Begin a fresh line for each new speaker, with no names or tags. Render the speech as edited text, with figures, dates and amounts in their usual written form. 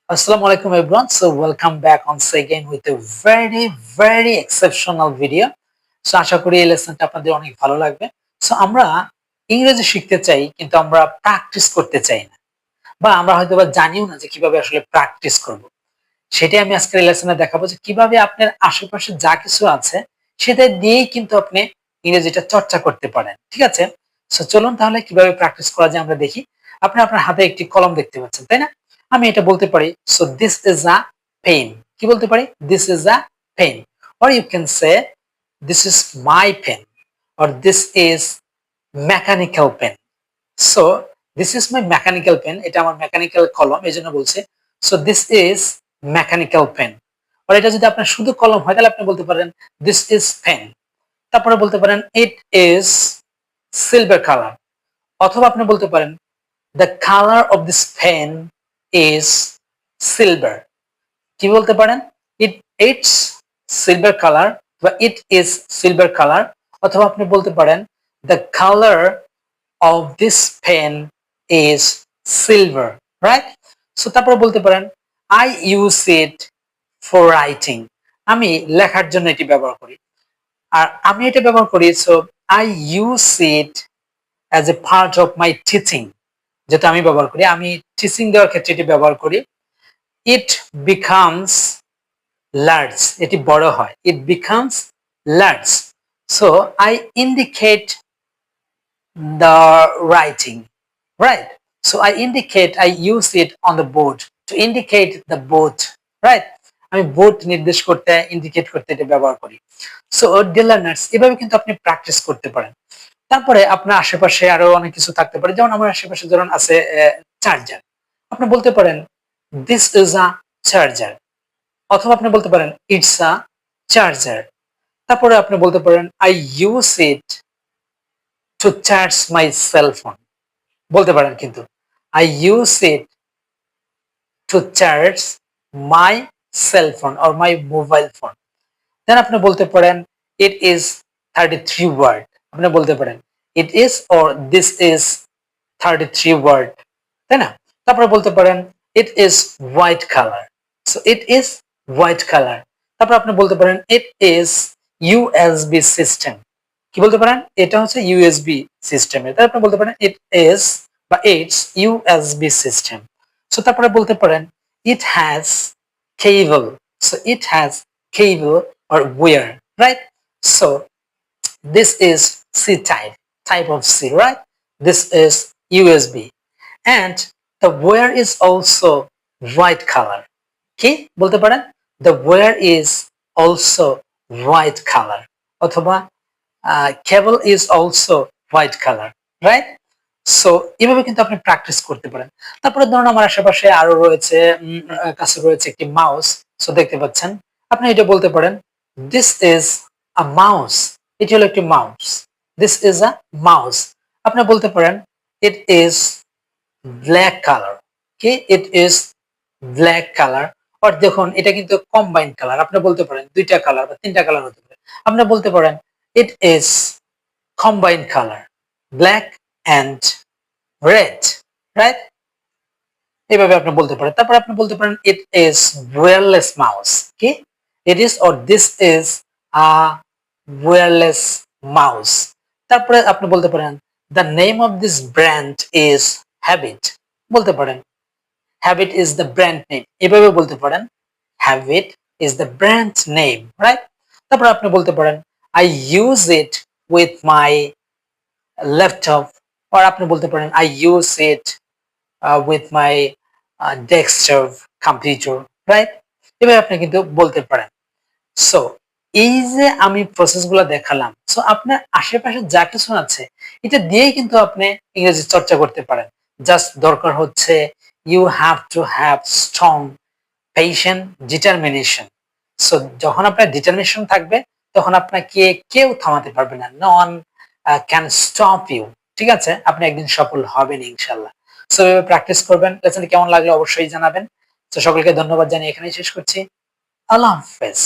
Assalamualaikum everyone. So welcome back once again with a very exceptional video. So আশা করি এই লেসনটা আপনাদের অনেক ভালো লাগবে। সো আমরা ইংরেজি শিখতে চাই কিন্তু আমরা প্র্যাকটিস করতে চাই না। বা আমরা হয়তোবা জানিও না যে কিভাবে আসলে প্র্যাকটিস করব। সেটাই আমি আজকের এই লেসনে দেখাবো যে কিভাবে আপনার আশেপাশে যা কিছু আছে সেটা দিয়েই কিন্তু আপনি ইংরেজিটা চর্চা করতে পারেন। ঠিক আছে? সো চলুন তাহলে কিভাবে প্র্যাকটিস করা যায় আমরা দেখি। আপনি আপনার হাতে একটি কলম দেখতে পাচ্ছেন, তাই না? আমি এটা বলতে পারি so this is a pen. কি বলতে পারি? This is a pen. Or you can say this is my pen or this is mechanical pen. So this is my mechanical pen, এটা আমার মেকানিক্যাল কলম, এজন্য বলছে so this is mechanical pen. আর এটা যদি আপনার শুধু কলম হয় তাহলে আপনি বলতে পারেন দিস ইজ পেন। তারপরে বলতে পারেন ইট ইজ সিলভার কালার, অথবা আপনি বলতে পারেন the colour of this pen is silver. কি বলতে পারেন? ইটস সিলভার কালার বা ইট ইজ সিলভার কালার, অথবা আপনি বলতে পারেন the colour of this pen is silver, right? So তারপরে বলতে পারেন I use it for writing. আমি লেখার জন্য এটি ব্যবহার করি। আর আমি এটা ব্যবহার করি so I use it as a part of my teaching. যেটা আমি ব্যবহার করি, আমি টিচিং দেওয়ার ক্ষেত্রে এটি ব্যবহার করি। It becomes large. এটি বড় হয়। It becomes large. So I indicate the writing, right? So I indicate, I use it on the board to indicate the board, right? আমি বোর্ড নির্দেশ করতে, ইন্ডিকেট করতে এটা ব্যবহার করি। সো ডিয়ার লার্নার্স, এভাবে কিন্তু আপনি প্র্যাকটিস করতে পারেন। তারপরে আপনার আশেপাশে আরো অনেক কিছু থাকতে পারে, যেমন আমার আশেপাশে ধরুন আছে চার্জার। আপনি বলতে পারেন দিস ইজ আ চার্জার, অথবা আপনি বলতে পারেন ইটস আ চার্জার। তারপরে আপনি বলতে পারেন I use it to charge my cell phone. বলতে পারেন কিন্তু I use it to charge my cell phone or my mobile phone. Then আপনি বলতে পারেন ইট ইজ 33 ওয়ার্ড। আপনি বলতে পারেন it is or this is 33 word, তাই না? তারপরে বলতে পারেন it is white colour. So it is white colour. তারপর আপনি বলতে পারেন ইট ইজ ইউএসবি সিস্টেম। কি বলতে পারেন? এটা হচ্ছে ইউএসবি সিস্টেমের। তারপর আপনি বলতে পারেন ইট ইজ বা ইটস ইউএসবি সিস্টেম। সো তারপরে বলতে পারেন it has cable. So it has cable or wire, right? So this is C type of C, right? This is USB, and the wire is also white color. কি বলতে পারেন? The wire is also white color, অথবা cable is also white color, right? So এভাবে কিন্তু আপনি practice করতে পারেন। তারপরে ধরুন আমার আশেপাশে আরো রয়েছে, কাছে রয়েছে একটি মাউস। সো দেখতে পাচ্ছেন, আপনি এটা বলতে পারেন দিস ইজ আ মাউস। এটি হলো একটি mouse. This is a mouse. আপনি বলতে পারেন ইট ইজ ব্ল্যাক কালার। কি? It is black colour. আর দেখুন এটা কিন্তু কম্বাইন্ড কালার। আপনি বলতে পারেন দুইটা কালার বা তিনটা কালার হতে পারে। আপনি বলতে পারেন it is combined color, black and red, right? এইভাবে আপনি বলতে পারেন। তারপর আপনি বলতে পারেন it is wireless mouse. কি? It is or this is a wireless mouse. তারপরে আপনি বলতে পারেন the name of this brand is Habit. বলতে পারেন Habit is the brand name. এভাবে বলতে পারেন Habit is the brand name, right? তারপর আপনি বলতে পারেন I use it with my laptop, or আপনি বলতে পারেন I use it with my desktop computer, right? এভাবে আপনি কিন্তু বলতে পারেন। সো এই যে আমি প্রসেসগুলো দেখালাম, সো আপনার আশেপাশে যা কিছু আছে এটা দিয়েই কিন্তু আপনি ইংরেজি চর্চা করতে পারেন। জাস্ট দরকার হচ্ছে you have to have strong patient determination. So যখন আপনার ডিটারমিনেশন থাকবে তখন আপনাকে কেউ থামাতে পারবে না। নন ক্যান স্টপ ইউ। ঠিক আছে? আপনি একদিন সফল হবেন ইনশাল্লাহ। সো এভাবে প্র্যাকটিস করবেন। লেসনটি কেমন লাগলো অবশ্যই জানাবেন। তো সকলকে ধন্যবাদ জানিয়ে এখানেই শেষ করছি। আল্লাহ হাফেজ।